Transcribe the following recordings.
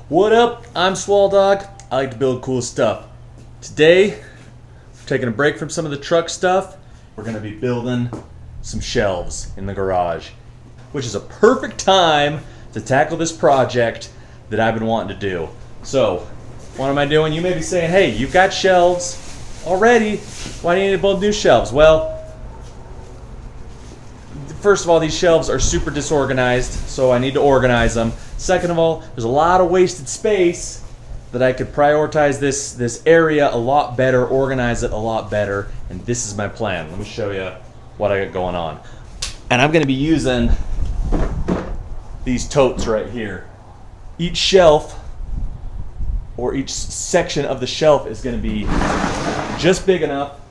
What up? I'm Swall Dog. I like to build cool stuff. Today, we're taking a break from some of the truck stuff. We're going to be building some shelves in the garage, which is a perfect time to tackle this project that I've been wanting to do. So, what am I doing? You may be saying, hey, you've got shelves already. Why do you need to build new shelves? Well, first of all, these shelves are super disorganized, so I need to organize them. Second of all, there's a lot of wasted space that I could prioritize this area a lot better, organize it a lot better, and this is my plan. Let me show you what I got going on. And I'm going to be using these totes right here. Each shelf, or each section of the shelf, is going to be just big enough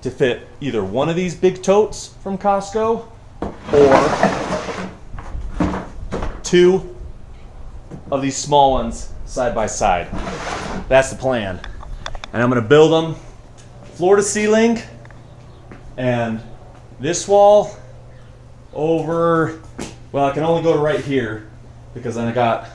to fit either one of these big totes from Costco or two of these small ones side by side. That's the plan. And I'm going to build them floor to ceiling, and this wall over, well, I can only go to right here because then I got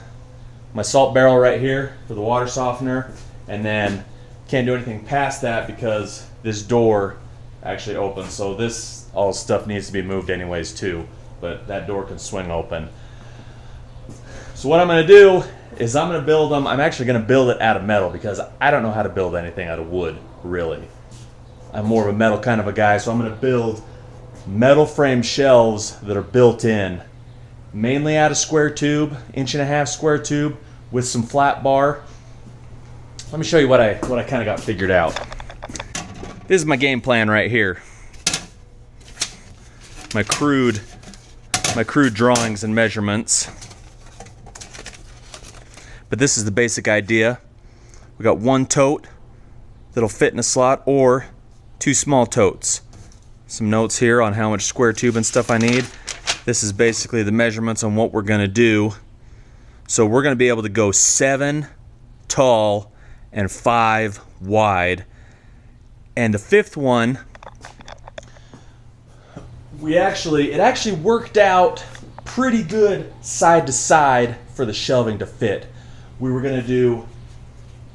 my salt barrel right here for the water softener, and then can't do anything past that because this door actually opens. So this all stuff needs to be moved anyways too, but that door can swing open. So what I'm going to do is I'm going to build them. I'm actually going to build it out of metal because I don't know how to build anything out of wood, really. I'm more of a metal kind of a guy, so I'm going to build metal frame shelves that are built in, mainly out of square tube, 1.5-inch square tube with some flat bar. Let me show you what I kind of got figured out. This is my game plan right here. My crude drawings and measurements. But this is the basic idea. We got one tote that'll fit in a slot, or two small totes. Some notes here on how much square tube and stuff I need. This is basically the measurements on what we're going to do. So we're going to be able to go 7 tall and 5 wide. And the fifth one, it actually worked out pretty good side to side for the shelving to fit. We were going to do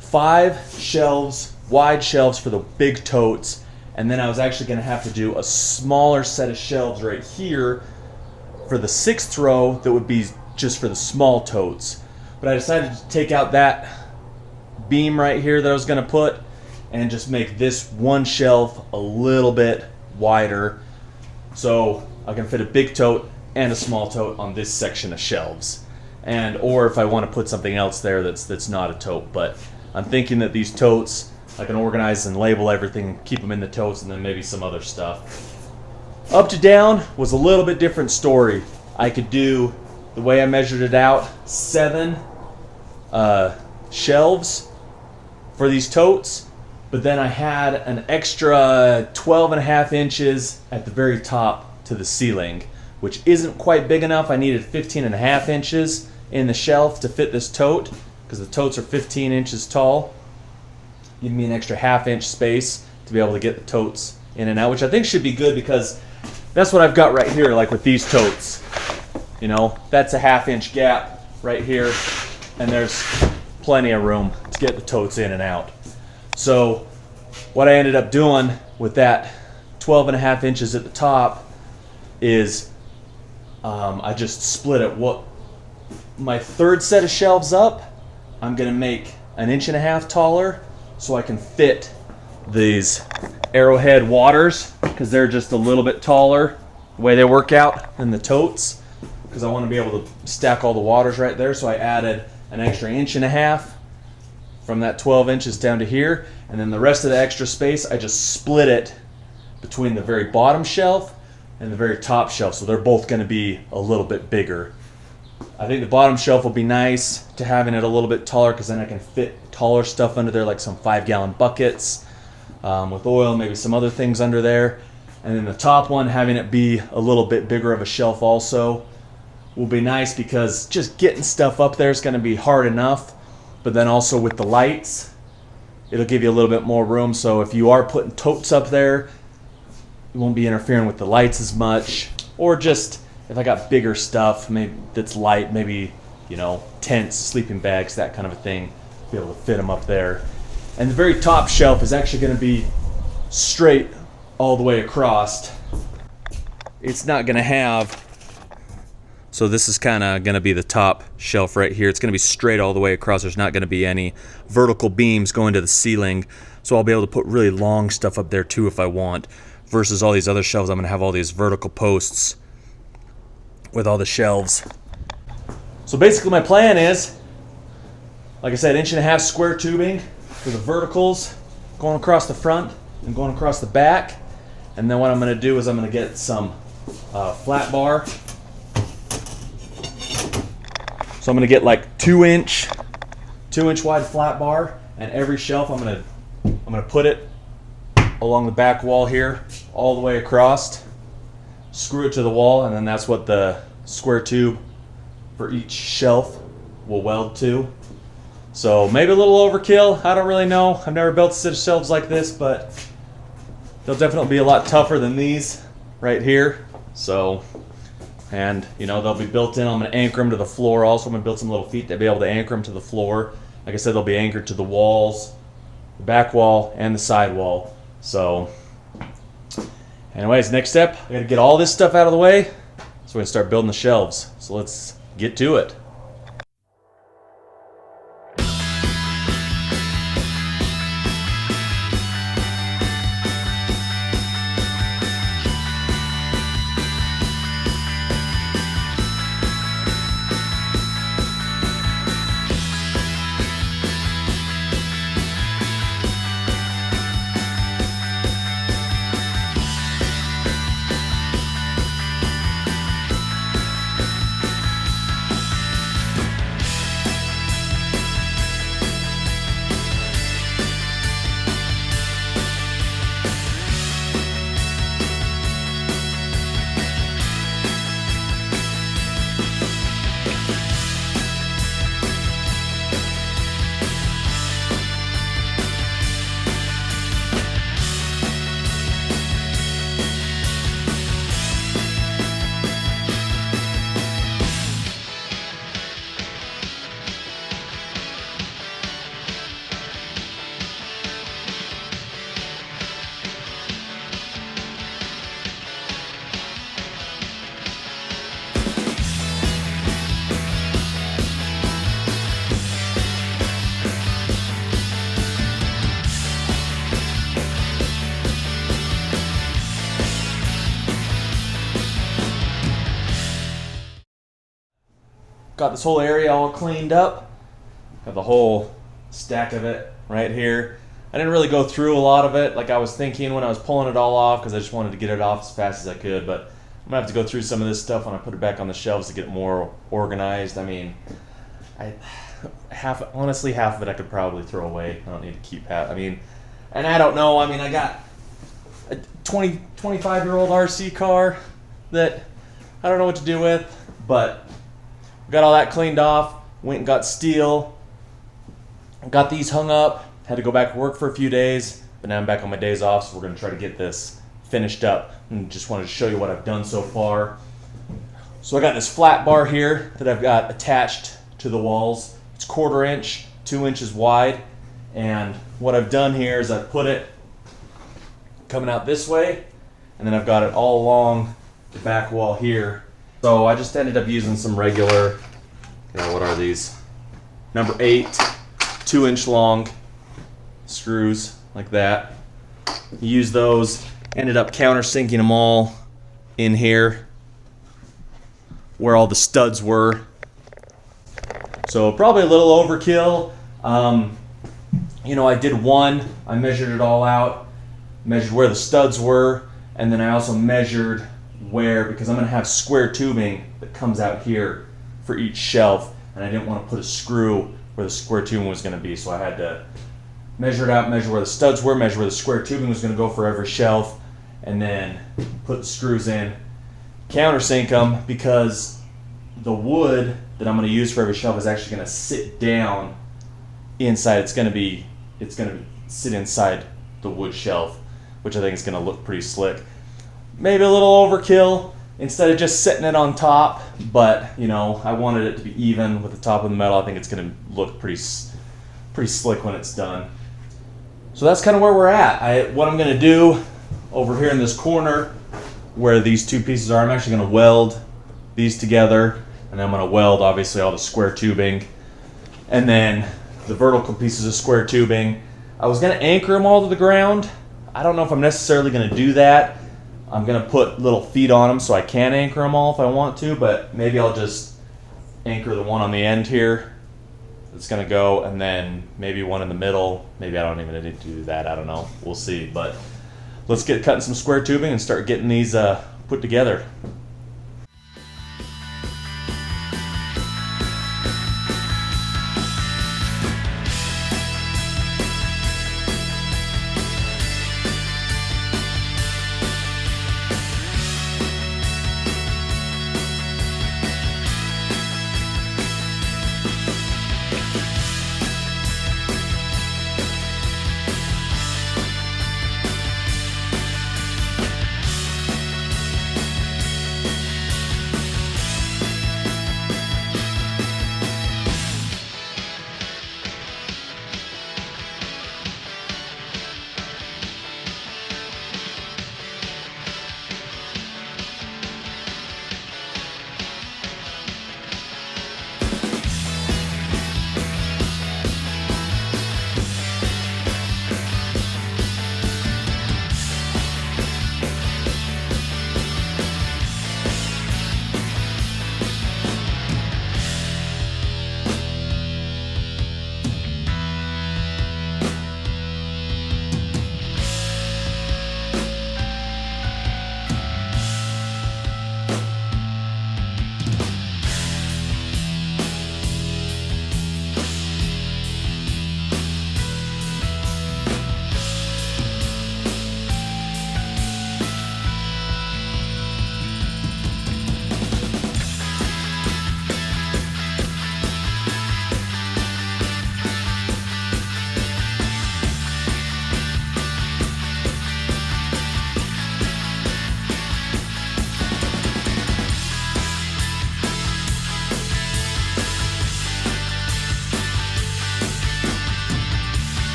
5 shelves, wide shelves for the big totes, and then I was actually going to have to do a smaller set of shelves right here for the 6th row that would be just for the small totes. But I decided to take out that beam right here that I was going to put and just make this one shelf a little bit wider so I can fit a big tote and a small tote on this section of shelves. And or if I want to put something else there that's not a tote, but I'm thinking that these totes I can organize and label everything, keep them in the totes, and then maybe some other stuff. Up to down was a little bit different story. I could do, the way I measured it out, 7 shelves for these totes, but then I had an extra 12.5 inches at the very top to the ceiling, which isn't quite big enough. I needed 15.5 inches in the shelf to fit this tote because the totes are 15 inches tall. Give me an extra 1/2 inch space to be able to get the totes in and out, which I think should be good because that's what I've got right here, like with these totes. You know, that's a 1/2 inch gap right here, and there's plenty of room to get the totes in and out. So what I ended up doing with that 12.5 inches at the top is I just split it. What my 3rd set of shelves up, I'm going to make 1.5 inches taller so I can fit these Arrowhead waters because they're just a little bit taller the way they work out than the totes, because I want to be able to stack all the waters right there. So I added an extra 1.5 inches from that 12 inches down to here, and then the rest of the extra space I just split it between the very bottom shelf and the very top shelf, so they're both going to be a little bit bigger. I think the bottom shelf will be nice to having it a little bit taller because then I can fit taller stuff under there, like some 5-gallon buckets with oil, maybe some other things under there. And then the top one, having it be a little bit bigger of a shelf also will be nice because just getting stuff up there is going to be hard enough, but then also with the lights, it'll give you a little bit more room. So if you are putting totes up there, it won't be interfering with the lights as much. Or just if I got bigger stuff, maybe that's light, maybe you know, tents, sleeping bags, that kind of a thing. Be able to fit them up there. And the very top shelf is actually going to be straight all the way across. It's not going to have, so this is kind of going to be the top shelf right here. It's going to be straight all the way across. There's not going to be any vertical beams going to the ceiling. So I'll be able to put really long stuff up there too if I want. Versus all these other shelves, I'm going to have all these vertical posts with all the shelves. So basically my plan is, like I said, 1.5 inch square tubing for the verticals going across the front and going across the back. And then what I'm going to do is I'm going to get some flat bar. So I'm going to get like 2 inch wide flat bar, and every shelf I'm going to put it along the back wall here all the way across, screw it to the wall, and then that's what the square tube for each shelf will weld to. So maybe a little overkill, I don't really know. I've never built a set of shelves like this, but they'll definitely be a lot tougher than these right here. So, and you know, they'll be built in. I'm going to anchor them to the floor. Also, I'm going to build some little feet to be able to anchor them to the floor. Like I said, they'll be anchored to the walls, the back wall, and the side wall. So, anyways, next step, I got to get all this stuff out of the way. So we're going to start building the shelves. So let's get to it. Got this whole area all cleaned up. Got the whole stack of it right here. I didn't really go through a lot of it like I was thinking when I was pulling it all off, because I just wanted to get it off as fast as I could. But I'm gonna have to go through some of this stuff when I put it back on the shelves to get it more organized. I mean, honestly, half of it I could probably throw away. I don't need to keep half. I mean, and I don't know. I mean, I got a 25-year-old RC car that I don't know what to do with, but got all that cleaned off, went and got steel, got these hung up, had to go back to work for a few days, but now I'm back on my days off, so we're going to try to get this finished up. And just wanted to show you what I've done so far. So I got this flat bar here that I've got attached to the walls. It's 1/4 inch, 2 inches wide, and what I've done here is I've put it coming out this way, and then I've got it all along the back wall here. So I just ended up using some regular, what are these? Number 8, 2 inch long screws like that. Use those, ended up countersinking them all in here where all the studs were. So probably a little overkill. I did one, I measured it all out, measured where the studs were, and then I also measured where, because I'm going to have square tubing that comes out here for each shelf, and I didn't want to put a screw where the square tubing was going to be, so I had to measure it out, measure where the studs were, measure where the square tubing was going to go for every shelf, and then put the screws in, countersink them, because the wood that I'm going to use for every shelf is actually going to sit down inside. It's going to sit inside the wood shelf, which I think is going to look pretty slick. Maybe a little overkill, instead of just setting it on top, but you know, I wanted it to be even with the top of the metal. I think it's gonna look pretty slick when it's done. So that's kind of where we're at. What I'm gonna do over here in this corner where these two pieces are, I'm actually gonna weld these together, and then I'm gonna weld obviously all the square tubing, and then the vertical pieces of square tubing. I was gonna anchor them all to the ground. I don't know if I'm necessarily gonna do that. I'm gonna put little feet on them so I can anchor them all if I want to, but maybe I'll just anchor the one on the end here. It's gonna go, and then maybe one in the middle. Maybe I don't even need to do that, I don't know. We'll see, but let's get cutting some square tubing and start getting these put together.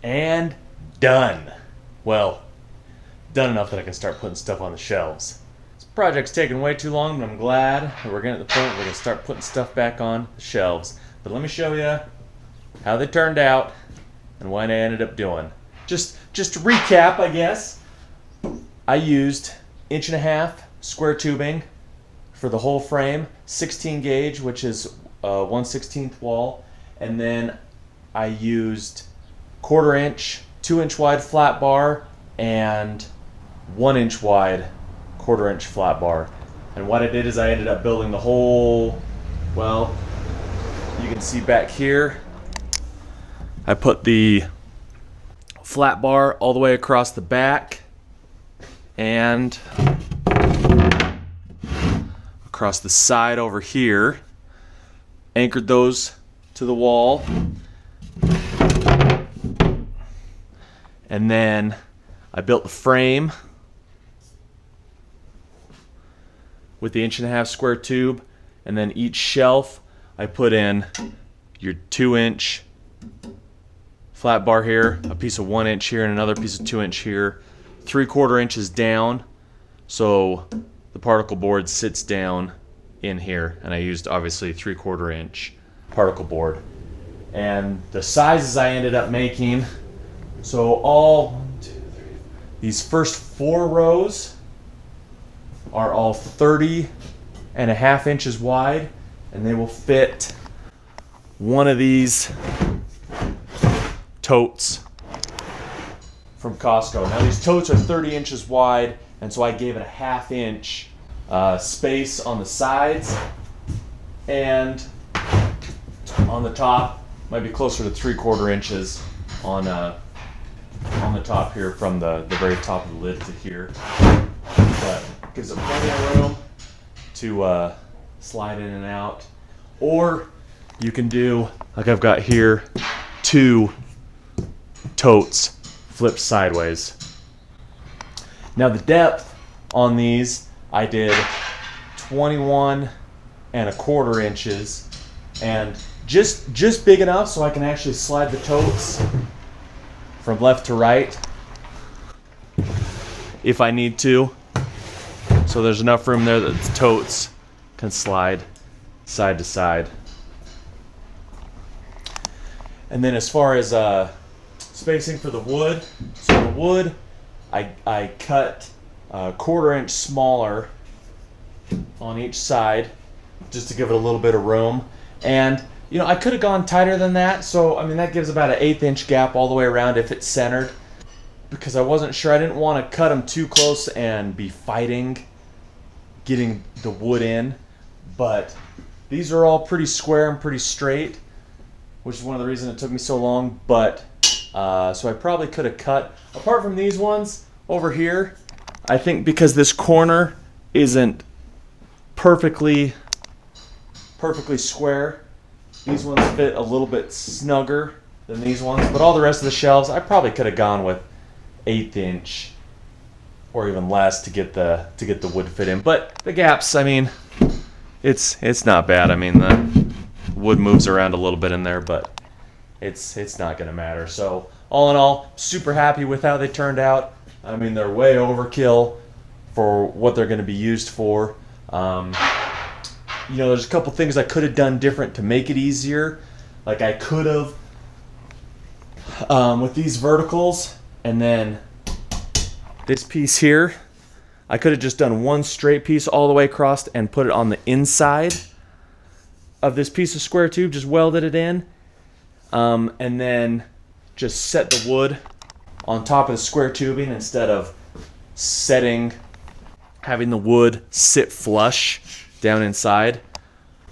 And done. Well, done enough that I can start putting stuff on the shelves. This project's taking way too long, but I'm glad that we're getting to the point where we're going to start putting stuff back on the shelves. But let me show you how they turned out and what I ended up doing. Just to recap, I guess, I used 1.5" square tubing for the whole frame, 16 gauge, which is 1/16 wall, and then I used 1/4 inch, 2-inch wide flat bar, and 1-inch wide 1/4 inch flat bar. And what I did is I ended up building the whole, well, you can see back here, I put the flat bar all the way across the back and across the side over here, anchored those to the wall, and then I built the frame with the 1.5" square tube, and then each shelf I put in your 2-inch flat bar here, a piece of 1-inch here, and another piece of 2-inch here, 3/4 inches down, so the particle board sits down in here, and I used obviously 3/4 inch particle board. And the sizes I ended up making, so all these first 4 rows are all 30.5 inches wide, and they will fit one of these totes from Costco. Now these totes are 30 inches wide, and so I gave it a 1/2 inch space on the sides, and on the top might be closer to 3/4 inches on on the top here from the very top of the lid to here. But gives it plenty of room to slide in and out. Or you can do, like I've got here, 2 totes flipped sideways. Now the depth on these, I did 21¼ inches, and just big enough so I can actually slide the totes from left to right if I need to. So there's enough room there that the totes can slide side to side. And then as far as spacing for the wood, so the wood I cut a 1/4 inch smaller on each side just to give it a little bit of room. And you know, I could have gone tighter than that, so I mean that gives about an 1/8 inch gap all the way around if it's centered, because I wasn't sure. I didn't want to cut them too close and be fighting getting the wood in. But these are all pretty square and pretty straight, which is one of the reasons it took me so long. But so I probably could have cut, apart from these ones over here, I think because this corner isn't perfectly square, these ones fit a little bit snugger than these ones. But all the rest of the shelves, I probably could have gone with 1/8 inch or even less to get the wood fit in. But the gaps, I mean, it's not bad. I mean, the wood moves around a little bit in there, but it's not going to matter. So all in all, super happy with how they turned out. I mean, they're way overkill for what they're going to be used for. You know, there's a couple things I could have done different to make it easier. Like I could have, with these verticals, and then this piece here, I could have just done one straight piece all the way across and put it on the inside of this piece of square tube, just welded it in, and then just set the wood on top of the square tubing instead of having the wood sit flush down inside.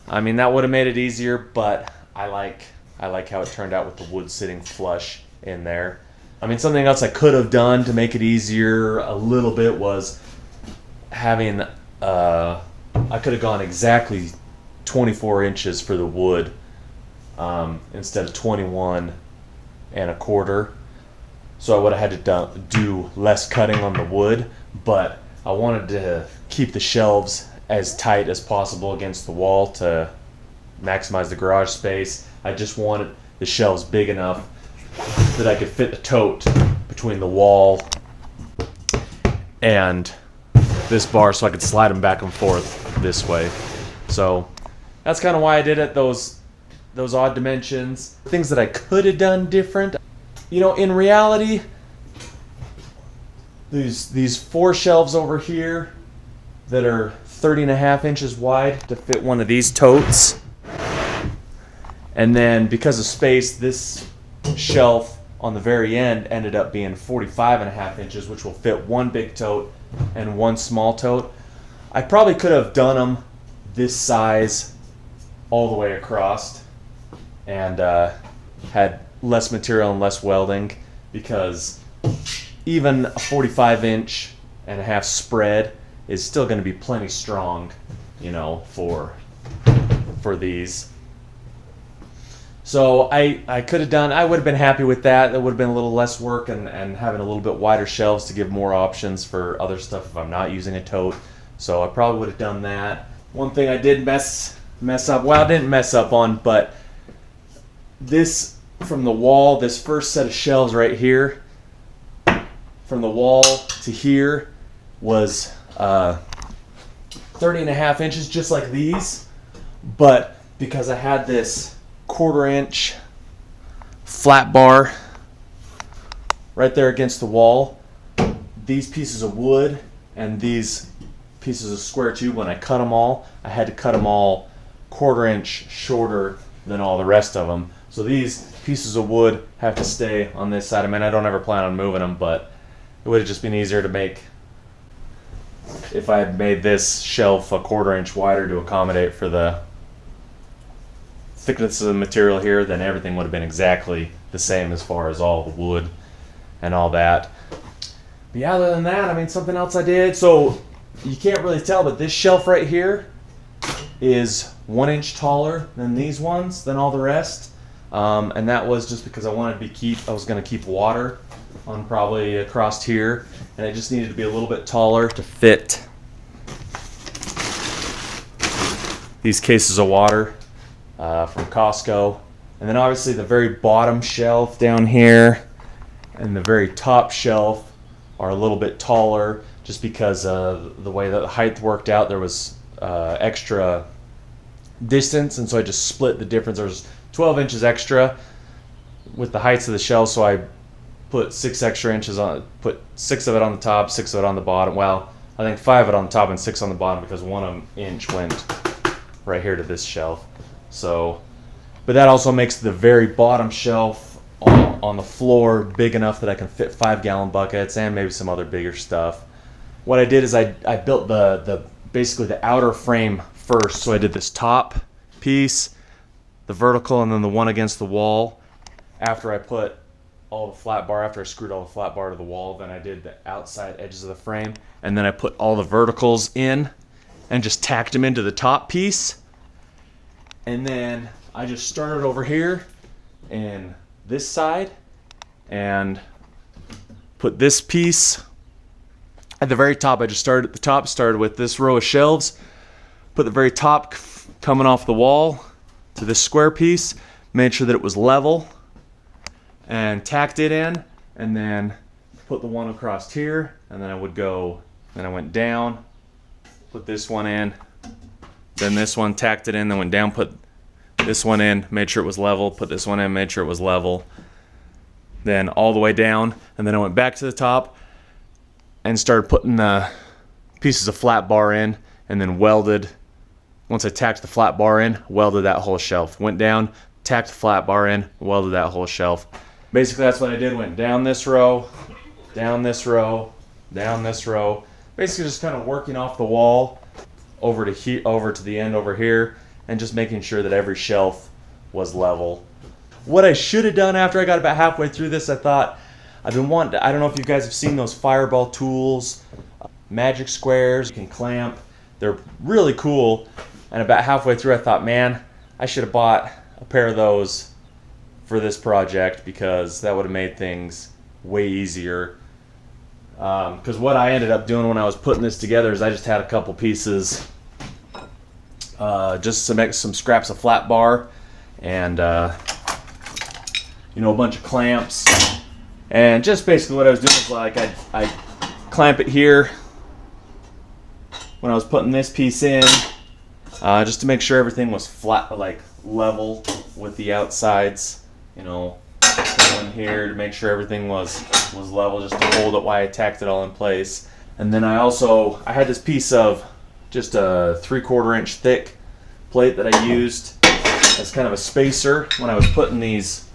I mean, that would have made it easier, but I like how it turned out with the wood sitting flush in there. I mean, something else I could have done to make it easier a little bit was having, I could have gone exactly 24 inches for the wood instead of 21¼ So I would have had to do less cutting on the wood, but I wanted to keep the shelves as tight as possible against the wall to maximize the garage space. I just wanted the shelves big enough that I could fit the tote between the wall and this bar, so I could slide them back and forth this way. So that's kind of why I did it, those odd dimensions. Things that I could have done different. You know, in reality, these 4 shelves over here that are 30½ inches wide to fit one of these totes. And then because of space, this shelf on the very end ended up being 45½ inches, which will fit one big tote and one small tote. I probably could have done them this size all the way across and had less material and less welding, because even a 45.5 spread is still going to be plenty strong, you know, for these. So I could have done, I would have been happy with that. That would have been a little less work and having a little bit wider shelves to give more options for other stuff if I'm not using a tote. So I probably would have done that. One thing I did mess up, well, I didn't mess up on, but this from the wall, this first set of shelves right here, from the wall to here was 30½ inches, just like these. But because I had this 1/4 inch flat bar right there against the wall, these pieces of wood and these pieces of square tube, when I cut them all, I had to cut them all 1/4 inch shorter than all the rest of them. So these pieces of wood have to stay on this side. I mean, I don't ever plan on moving them, but it would have just been easier to make if I had made this shelf a 1/4 inch wider to accommodate for the thickness of the material here. Then everything would have been exactly the same as far as all the wood and all that. But yeah, other than that, I mean, something else I did. So you can't really tell, but this shelf right here is 1 inch taller than these ones, than all the rest. And that was just because I wanted to I was going to keep water on probably across here, and it just needed to be a little bit taller to fit these cases of water from Costco. And then obviously the very bottom shelf down here and the very top shelf are a little bit taller, just because of the way that the height worked out. There was extra distance, and so I just split the difference. There's 12 inches extra with the heights of the shelf, so I put 6 extra inches on, put 6 of it on the top, 6 of it on the bottom. Well, I think 5 of it on the top and 6 on the bottom, because 1 inch went right here to this shelf. So, but that also makes the very bottom shelf on the floor big enough that I can fit 5-gallon buckets and maybe some other bigger stuff. What I did is I built the basically the outer frame first. So I did this top piece, the vertical, and then the one against the wall. After I put all the flat bar, after I screwed all the flat bar to the wall, then I did the outside edges of the frame, and then I put all the verticals in and just tacked them into the top piece. And then I just started over here and this side and put this piece at the very top. I just started at the top, started with this row of shelves, put the very top coming off the wall to this square piece, made sure that it was level, and tacked it in, and then put the one across here, and then I would go, then I went down, put this one in, then this one, tacked it in, then went down, put this one in, made sure it was level, put this one in, made sure it was level, then all the way down, and then I went back to the top and started putting the pieces of flat bar in, and then welded. Once I tacked the flat bar in, welded that whole shelf. Went down, tacked the flat bar in, welded that whole shelf. Basically that's what I did. Went down this row, down this row, down this row. Basically just kind of working off the wall over to the end over here, and just making sure that every shelf was level. What I should have done after I got about halfway through this, I thought, I've been wanting to, I don't know if you guys have seen those fireball tools, magic squares, you can clamp. They're really cool. And about halfway through I thought, man, I should have bought a pair of those for this project, because that would have made things way easier. Because what I ended up doing when I was putting this together is I just had a couple pieces, just some scraps of flat bar, and you know, a bunch of clamps, and just basically what I was doing is like I clamp it here when I was putting this piece in, just to make sure everything was flat, like level with the outsides, you know, in here to make sure everything was level, just to hold it while I tacked it all in place. And then I had this piece of just a 3/4 inch thick plate that I used as kind of a spacer when I was putting these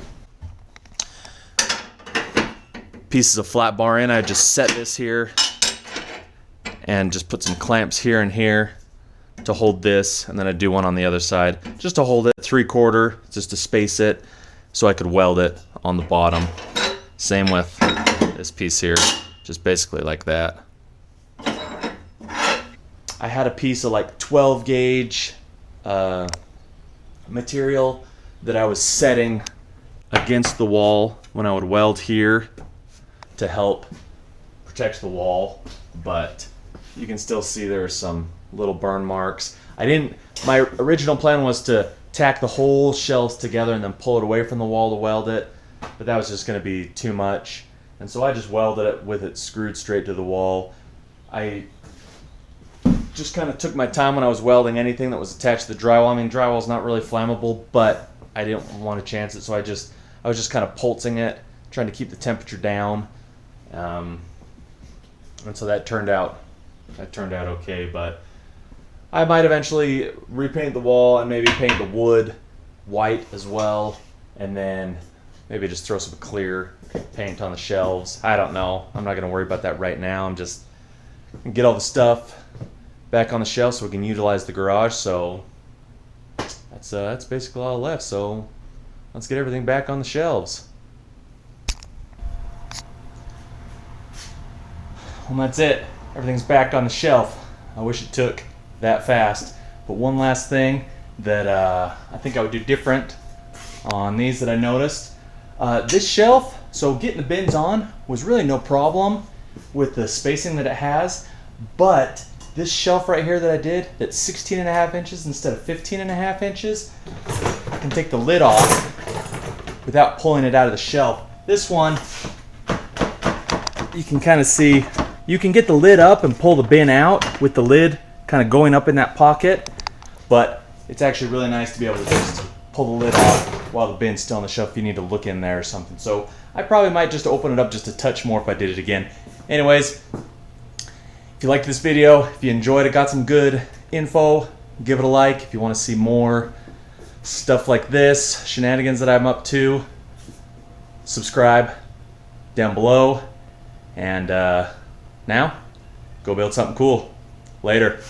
pieces of flat bar in. I just set this here and just put some clamps here and here to hold this, and then I'd do one on the other side just to hold it 3/4, just to space it so I could weld it on the bottom. Same with this piece here, just basically like that. I had a piece of like 12 gauge material that I was setting against the wall when I would weld here to help protect the wall, but you can still see there are some little burn marks. My original plan was to tack the whole shelves together and then pull it away from the wall to weld it, but that was just going to be too much, and so I just welded it with it screwed straight to the wall. I just kind of took my time when I was welding anything that was attached to the drywall. I mean, drywall's not really flammable, but I didn't want to chance it, so I was just kind of pulsing it, trying to keep the temperature down, and so that turned out okay. But I might eventually repaint the wall and maybe paint the wood white as well, and then maybe just throw some clear paint on the shelves. I don't know. I'm not going to worry about that right now. I'm just going to get all the stuff back on the shelf so we can utilize the garage. So that's basically all left. So let's get everything back on the shelves. And that's it. Everything's back on the shelf. I wish it took that fast. But one last thing that I think I would do different on these that I noticed. This shelf, so getting the bins on was really no problem with the spacing that it has, but this shelf right here that I did, that's 16.5 inches instead of 15.5 inches, I can take the lid off without pulling it out of the shelf. This one, you can kind of see, you can get the lid up and pull the bin out with the lid kind of going up in that pocket, but it's actually really nice to be able to just pull the lid off while the bin's still on the shelf if you need to look in there or something. So I probably might just open it up just a touch more if I did it again. Anyways, if you liked this video, if you enjoyed it, got some good info, give it a like. If you want to see more stuff like this, shenanigans that I'm up to, subscribe down below. And now, go build something cool. Later.